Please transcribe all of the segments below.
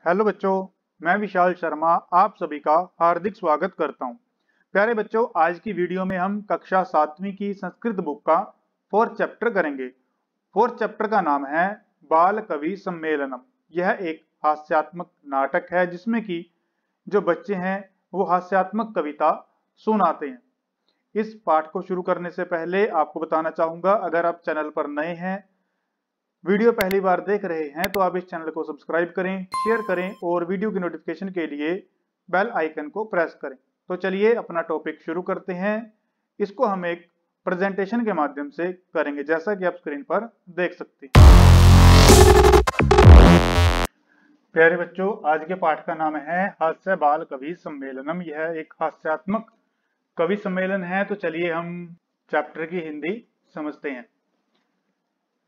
Hello बच्चों, मैं विशाल शर्मा आप सभी का हार्दिक स्वागत करता हूं। प्यारे बच्चों, आज की वीडियो में हम कक्षा 7वीं की संस्कृत बुक का 4th चैप्टर करेंगे। 4th चैप्टर का नाम है बाल कवि सम्मेलनम। यह एक हास्यात्मक नाटक है जिसमें कि जो बच्चे हैं वो हास्यात्मक कविता सुनाते हैं। इस पाठ को शुरू करने से पहले आपको बताना चाहूंगा, अगर आप चैनल पर नए हैं, वीडियो पहली बार देख रहे हैं तो आप इस चैनल को सब्सक्राइब करें, शेयर करें और वीडियो की नोटिफिकेशन के लिए बेल आइकन को प्रेस करें। तो चलिए अपना टॉपिक शुरू करते हैं। इसको हम एक प्रेजेंटेशन के माध्यम से करेंगे, जैसा कि आप स्क्रीन पर देख सकते हैं। प्यारे बच्चों, आज के पाठ का नाम है हास्य बाल कवि सम्मेलनम। यह एक हास्यात्मक कवि सम्मेलन है। तो चलिए हम चैप्टर की हिंदी समझते हैं।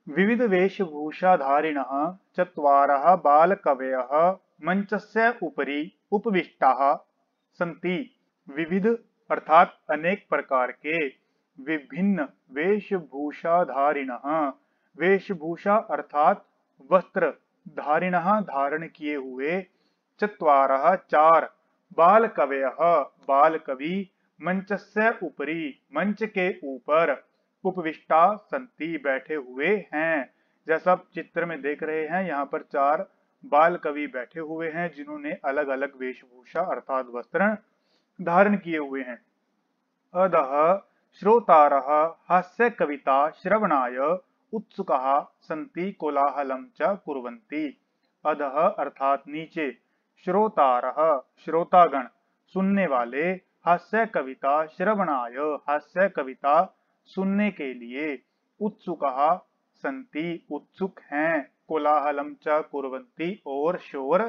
विविध वेशभूषाधारिणः चत्वारः बालकवयः मंचस्य उपरि उपविष्टाः सन्ति। विविध अर्थात अनेक प्रकार के, विभिन्न वेशभूषाधारिणः, वेशभूषा अर्थात वस्त्र, धारिणः धारण किए हुए, चत्वारः चार, बालकवयः बालकवि, मंचस्य उपरि मंच के ऊपर, उपविष्टा संति बैठे हुए हैं। जैसा आप चित्र में देख रहे हैं, यहाँ पर चार बाल कवि बैठे हुए हैं जिन्होंने अलग अलग वेशभूषा अर्थात वस्त्र धारण किए हुए हैं। अधः श्रोतारः हास्य कविता श्रवणाय उत्सुकाः सन्ति कोलाहलं च कुर्वन्ति। अधः अर्थात नीचे, श्रोतारः श्रोतागण सुनने वाले, हास्य कविता श्रवणाय हास्य कविता सुनने के लिए, उत्सुकाः सन्ति उत्सुक हैं, कोलाहलम च कुर्वन्ति और शोर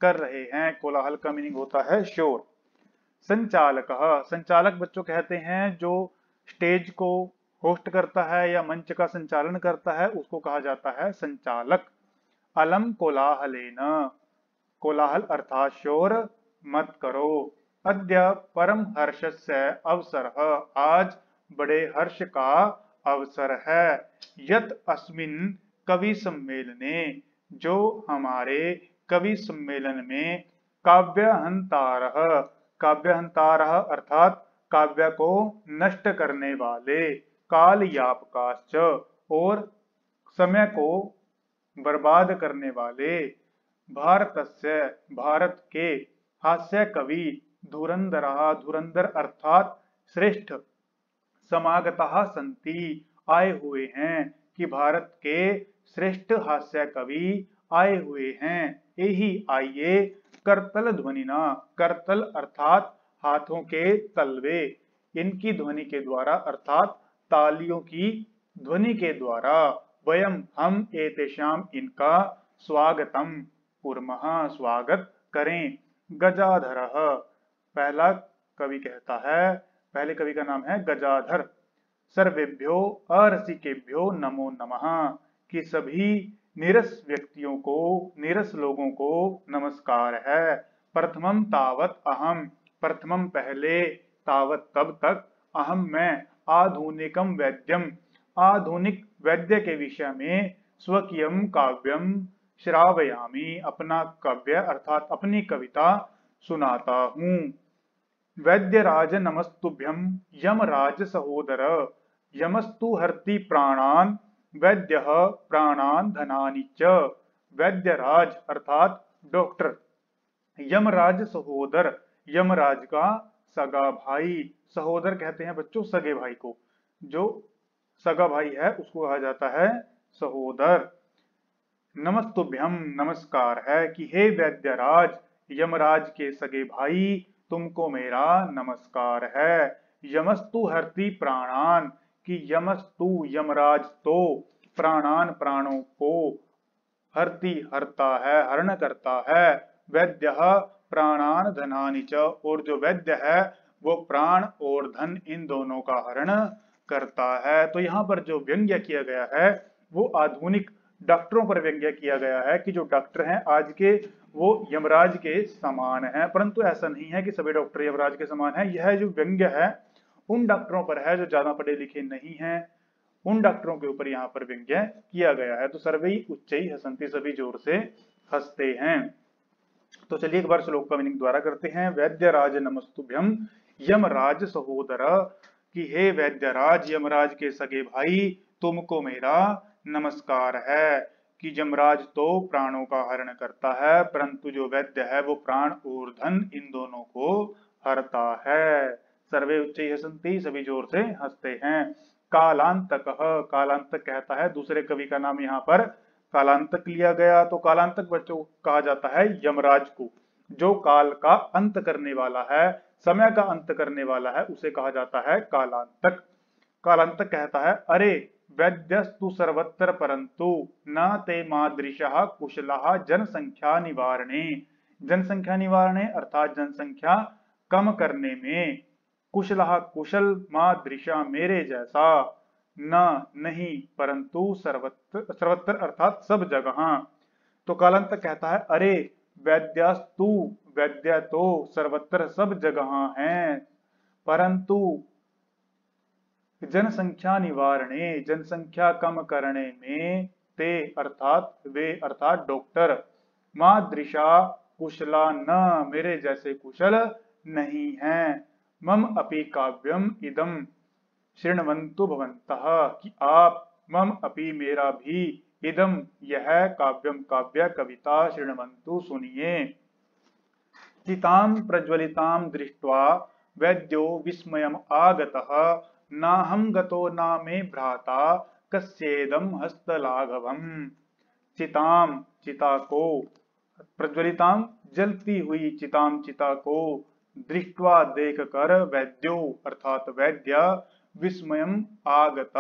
कर रहे हैं। कोलाहल का मीनिंग होता है शोर। संचालकः, संचालक बच्चों कहते हैं जो स्टेज को होस्ट करता है या मंच का संचालन करता है उसको कहा जाता है संचालक। अलम कोलाहलेन, कोलाहल अर्थात शोर मत करो। अद्य परम हर्षस्य अवसरः, आज बड़े हर्ष का अवसर है। यत अस्मिन् कवि सम्मेलने, जो हमारे कवि सम्मेलन में, काव्यहंतारः, काव्यहंतारः अर्थात काव्य को नष्ट करने वाले, काल यापकाश्च और समय को बर्बाद करने वाले, भारतस्य भारत के, हास्य कवि धुरंधरः, धुरंधर अर्थात श्रेष्ठ, समागतः सन्ति आए हुए हैं, कि भारत के श्रेष्ठ हास्य कवि आए हुए हैं। यही आइए करतल ध्वनिना, करतल अर्थात हाथों के तलवे, इनकी ध्वनि के द्वारा अर्थात तालियों की ध्वनि के द्वारा, वयम हम एतेषाम इनका, स्वागतम कुर्मः स्वागत करें। गजाधरः, पहला कवि कहता है, पहले कवि का नाम है गजाधर। सर्वेभ्यो अरसिकेभ्यो नमो नमः, कि सभी नीरस व्यक्तियों को, नीरस लोगों को नमस्कार है। प्रथमम तावत अहम, प्रथमम पहले, तावत तब तक, अहम मैं, आधुनिकम वैद्यम, आधुनिक वैद्य के विषय में, स्वकीयम काव्यम श्रावयामि, अपना काव्य अर्थात अपनी कविता सुनाता हूँ। वैद्यराज नमस्तुभ्यम यमराज सहोदर, यमस्तु हर्ति प्राणान, वैद्यः प्राणान धनानि च। वैद्यराज अर्थात डॉक्टर, यमराज सहोदर, यमराज का सगा भाई, सहोदर कहते हैं बच्चों सगे भाई को, जो सगा भाई है उसको कहा जाता है सहोदर। नमस्तुभ्यम नमस्कार है, कि हे वैद्यराज, यमराज के सगे भाई, तुमको मेरा नमस्कार है। यमस्तु हर्ति प्राणान, कि यमस्तु यमराज तो, प्राणान प्राणों को, हर्ति हरता है हरण करता है, वैद्य प्राणान धनानि च, और जो वैद्य है वो प्राण और धन इन दोनों का हरण करता है। तो यहाँ पर जो व्यंग्य किया गया है वो आधुनिक डॉक्टरों पर व्यंग्य किया गया है, कि जो डॉक्टर हैं आज के वो यमराज के समान हैं, परंतु ऐसा नहीं है कि सभी डॉक्टर यमराज के समान हैं। यह जो व्यंग्य है उन डॉक्टरों पर है जो ज्यादा पढ़े लिखे नहीं हैं, उन डॉक्टरों के ऊपर यहाँ पर व्यंग्य किया गया है। तो सर्वे उच्चै हसन्ति, सभी जोर से हंसते हैं। तो चलिए एक बार श्लोक का मीनिंग द्वारा करते हैं। वैद्यराज नमस्तुभ्यम यमराज सहोदर, कि हे वैद्यराज यमराज के सगे भाई तुमको मेरा नमस्कार है। कि यमराज तो प्राणों का हरण करता है, परंतु जो वैद्य है वो प्राण और धन इन दोनों को हरता है। सर्वे उच्चैः हसन्ति, सभी जोर से हंसते हैं। कालांतक, कालांतक कहता है, दूसरे कवि का नाम यहाँ पर कालांतक लिया गया। तो कालांतक बच्चों कहा जाता है यमराज को, जो काल का अंत करने वाला है, समय का अंत करने वाला है, उसे कहा जाता है कालांतक। कालांतक कहता है, अरे वैद्यस्तु सर्वत्र परंतु न ते मादृशः कुशलः जनसंख्या निवारणे। जनसंख्या निवारणे अर्थात जनसंख्या कम करने में, कुशलः कुशल, मादृशा मेरे जैसा, न नहीं, परंतु सर्वत्र, सर्वत्र अर्थात सब जगह। तो कालांतक कहता है, अरे वैद्यस्तु, वैद्य तो सर्वत्र सब जगह हैं, परंतु जनसंख्या निवारणे, जनसंख्या कम करने में, ते अर्थात वे अर्थात डॉक्टर, मादृशा कुशला न मेरे जैसे कुशल नहीं हैं। मम अपि काव्यम इदम शृण्वन्तु भवन्तः, कि आप, मम अपि मेरा भी, इदम यह, काव्यम काव्य कविता, शृण्वन्तु सुनिए। चितां प्रज्वलितां दृष्ट्वा वैद्यो विस्मयम् आगतः, नाहं गतो न मे भ्राता कस्येदं हस्तलाघवम्। चिताम, चिता को, प्रज्वलिताम जलती हुई, चिताम चिता को, दृष्ट्वा देख कर, वैद्यो अर्थात वैद्य, विस्मयम आगत,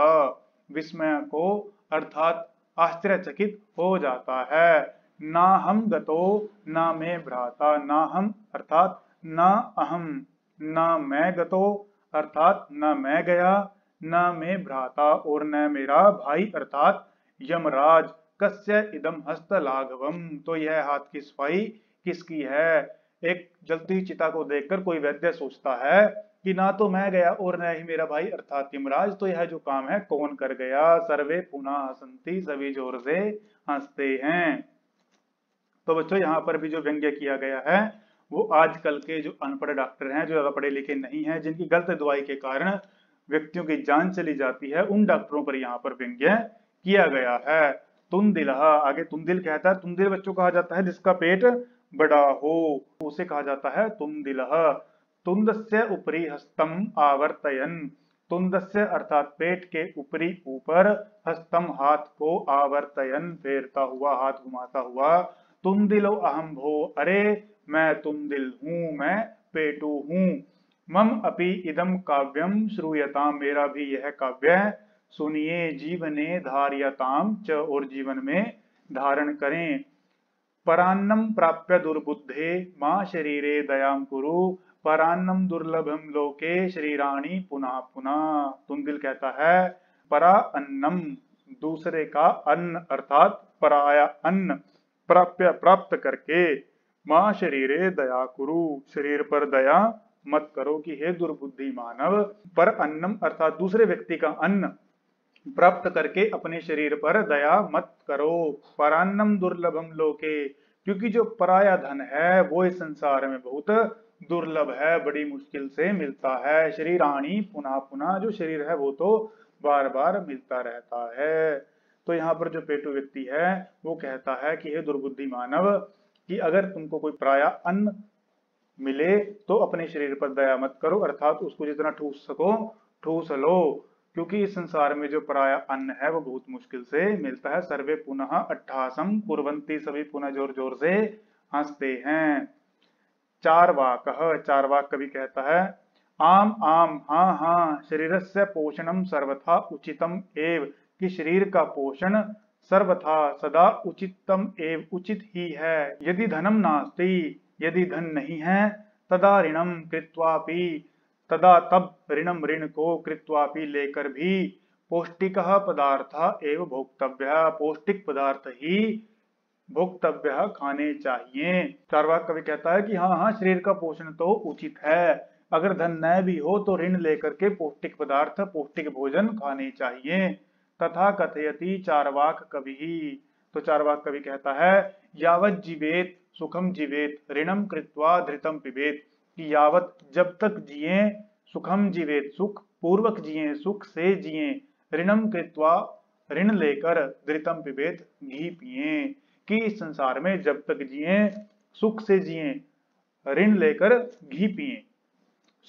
विस्मय को अर्थात आश्चर्यचकित हो जाता है। ना हम गतो ना मैं भ्राता, ना हम अर्थात ना अहम, ना मैं गतो अर्थात न मैं गया, न मैं भ्राता और न मेरा भाई अर्थात यमराज, कस्य इदम हस्त लाघवम, तो यह हाथ की सफाई किसकी है। एक जलती चिता को देखकर कोई वैद्य सोचता है कि ना तो मैं गया और न ही मेरा भाई अर्थात यमराज, तो यह जो काम है कौन कर गया। सर्वे पुनः हसन्ति, सभी जोर से हंसते हैं। तो बच्चों यहाँ पर भी जो व्यंग्य किया गया है वो आजकल के जो अनपढ़ डॉक्टर हैं, जो ज्यादा पढ़े लिखे नहीं हैं, जिनकी गलत दवाई के कारण व्यक्तियों की जान चली जाती है, उन डॉक्टरों पर यहाँ पर व्यंग्य किया गया है। तुंदिलः, आगे तुंदिल कहता है, तुंदिल बच्चों कहा जाता है जिसका पेट बड़ा हो, उसे कहा जाता है तुंदिलः। तुंदस्य उपरि हस्तम आवर्तयन, तुंदस्य अर्थात पेट के ऊपरी ऊपर, हस्तम हाथ को, आवर्तयन फेरता हुआ, हाथ घुमाता हुआ, तुंदिलो अहम भो, अरे मैं तुंदिल हूं, मैं पेटू हूं। मम अपि इदम काव्यम श्रूयताम, मेरा भी यह काव्य सुनिए। जीवने धार्यताम च, और जीवन में धारण करें। परान्नम प्राप्य दुर्बुद्धे मां शरीरे दयाम कुरु, परान्नम दुर्लभम लोके शरीराणि पुनः पुनः। तुंदिल कहता है, परा अन्नम, दूसरे का अन्न अर्थात पराया अन्न, प्राप्य प्राप्त करके, मां शरीरे दया कुरु, शरीर पर दया मत करो, कि हे दुर्बुद्धि मानव, पर अन्नम अर्थात दूसरे व्यक्ति का अन्न प्राप्त करके अपने शरीर पर दया मत करो। परान्नम दुर्लभम लोके, क्योंकि जो पराया धन है वो इस संसार में बहुत दुर्लभ है, बड़ी मुश्किल से मिलता है। शरीराणि पुनः पुनः, जो शरीर है वो तो बार बार मिलता रहता है। तो यहाँ पर जो पेटू व्यक्ति है वो कहता है कि हे दुर्बुद्धि मानव, कि अगर तुमको कोई पराया अन्न मिले तो अपने शरीर पर दया मत करो, अर्थात उसको जितना ठूस सको ठूस लो, क्योंकि इस संसार में जो पराया अन्न है वो बहुत मुश्किल से मिलता है। सर्वे पुनः अट्ठासम कुर्वन्ति, सभी पुनः जोर जोर से हंसते हैं। चारवाक, चारवाक कवि कहता है, आम आम हाँ हाँ, शरीरस्य पोषणम सर्वथा उचितम एव, कि शरीर का पोषण सर्वथा सदा उचितम एव उचित ही है। यदि धनम नास्ति, यदि धन नहीं है, तदा ऋणम कृत्वापि, तदा तब ऋणम ऋण को कृत्वापि लेकर भी, पौष्टिक पदार्थ एवं भोक्तव्य, पौष्टिक पदार्थ ही भोक्तव्य खाने चाहिए। चारवाक कवि कहता है कि हाँ हाँ, शरीर का पोषण तो उचित है, अगर धन न भी हो तो ऋण लेकर के पौष्टिक पदार्थ, पौष्टिक भोजन खाने चाहिए। तथा कथयति चारवाक कवि, तो चारवाक कवि कहता है, यावत जीवेत सुखम जीवेत ऋणम कृत्वा धृतम पिबेत, कि यावत जब तक जिए, सुखम जीवेत सुख पूर्वक जिए, सुख से जिए, ऋणम कृत्वा ऋण लेकर, धृतम पिबेत घी पिए, कि इस संसार में जब तक जिए सुख से जिए, ऋण लेकर घी पिए।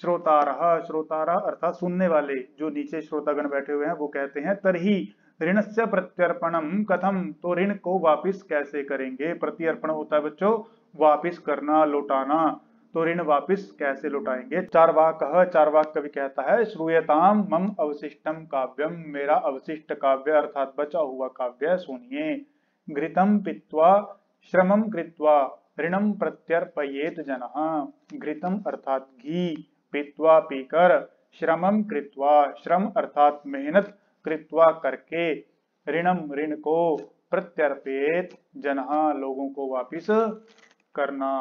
श्रोतारः, श्रोतारा अर्थात सुनने वाले, जो नीचे श्रोतागण बैठे हुए हैं वो कहते हैं तरही ऋणस्य प्रत्यर्पणम कथम, तो ऋण को वापिस कैसे करेंगे। प्रत्यर्पण होता है बच्चों वापिस करना, लौटाना, तो ऋण वापिस कैसे लौटाएंगे। चार्वाकः, चार्वाक कवि कहता है श्रूयताम मम अवशिष्टम काव्यम, मेरा अवशिष्ट काव्य अर्थात बचा हुआ काव्य सुनिए। घृतम पीत्वा श्रमम कृत्वा ऋणम प्रत्यर्पयेत जनः, घृतम अर्थात घी, पीत्वा पीकर, श्रमम कृत्वा श्रम अर्थात मेहनत, कृत्वा करके, ऋणम ऋण को, प्रत्यर्पयेत जनः लोगों को वापिस करना,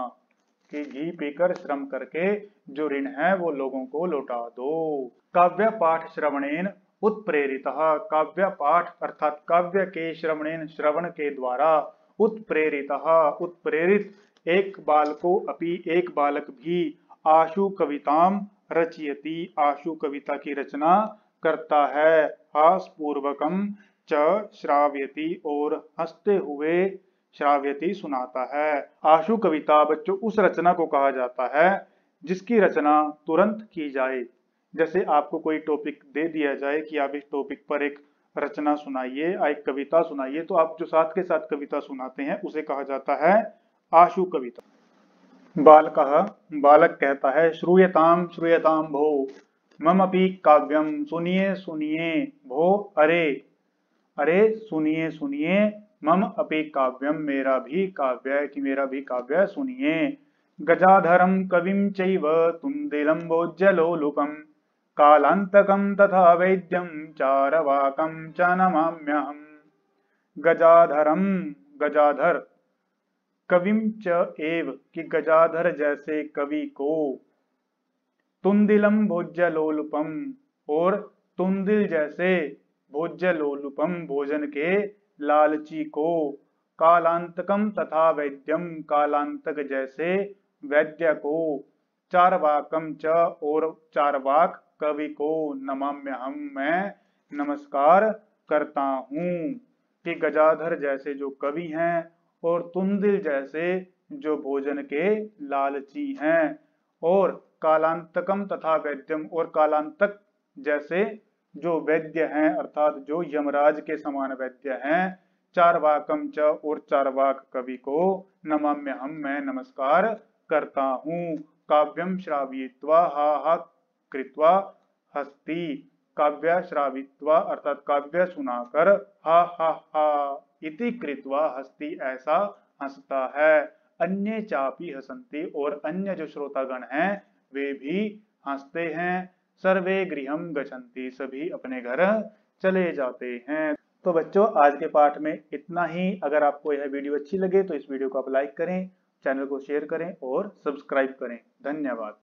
कि घी पीकर श्रम करके जो ऋण है वो लोगों को लौटा दो। काव्य पाठ श्रवणेन उत्प्रेरितः, काव्य पाठ अर्थात काव्य के श्रवणेन श्रवण के द्वारा, उत्प्रेरितः उत्प्रेरित, एक बालको अपि एक बालक भी, आशु कविताम रचयति, आशु कविता की रचना करता है, हास पूर्वकम च श्राव्यति, और हंसते हुए श्राव्यति सुनाता है। आशु कविता बच्चों उस रचना को कहा जाता है जिसकी रचना तुरंत की जाए। जैसे आपको कोई टॉपिक दे दिया जाए कि आप इस टॉपिक पर एक रचना सुनाइए, एक कविता सुनाइए, तो आप जो साथ के साथ कविता सुनाते हैं उसे कहा जाता है आशु कविता। बालकः, बालक कहता है श्रूयताम श्रूयताम भो ममपि काव्यम, सुनिए सुनिए, भो अरे, अरे सुनिए सुनिए, मम अपि काव्यम, मेरा भी काव्य, कि मेरा भी काव्य सुनिए। गजाधरम कविम चैव तुंदिलं भोज्यलोलुपम, कालांतकम तथा वैद्यम चारवाकम च नमाम्यहम्। गजाधरम, गजाधर, कविम च एव, कि गजाधर जैसे कवि को, तुंदिलम भोज्यलोलुपम, और तुंदिल जैसे, भोज्यलोलुपम भोजन के लालची को, कालांतकम तथा वैद्यम, कालांतक जैसे वैद्य को, चारवाकम च, और चारवाक कवि को, नमाम्य हम, मैं नमस्कार करता हूँ। कि गजाधर जैसे जो कवि हैं और तुंदिल जैसे जो भोजन के लालची हैं, और कालांतकम तथा वैद्यम, और कालांतक जैसे जो वैद्य हैं अर्थात जो यमराज के समान वैद्य हैं, चारवाकम च, और चारवाक कवि को, नमाम्य हम, मैं नमस्कार करता हूँ। काव्यम श्रावित्वा हा हा कृत्वा हस्ति, काव्य श्रावित्वा अर्थात काव्य सुनाकर, हा हा हा इति कृत्वा हस्ति ऐसा हंसता है। अन्य चापी हसंती, और अन्य जो श्रोतागण हैं वे भी हंसते हैं। सर्वे गृहम गच्छन्ति, सभी अपने घर चले जाते हैं। तो बच्चों आज के पाठ में इतना ही। अगर आपको यह वीडियो अच्छी लगे तो इस वीडियो को आप लाइक करें, चैनल को शेयर करें और सब्सक्राइब करें। धन्यवाद।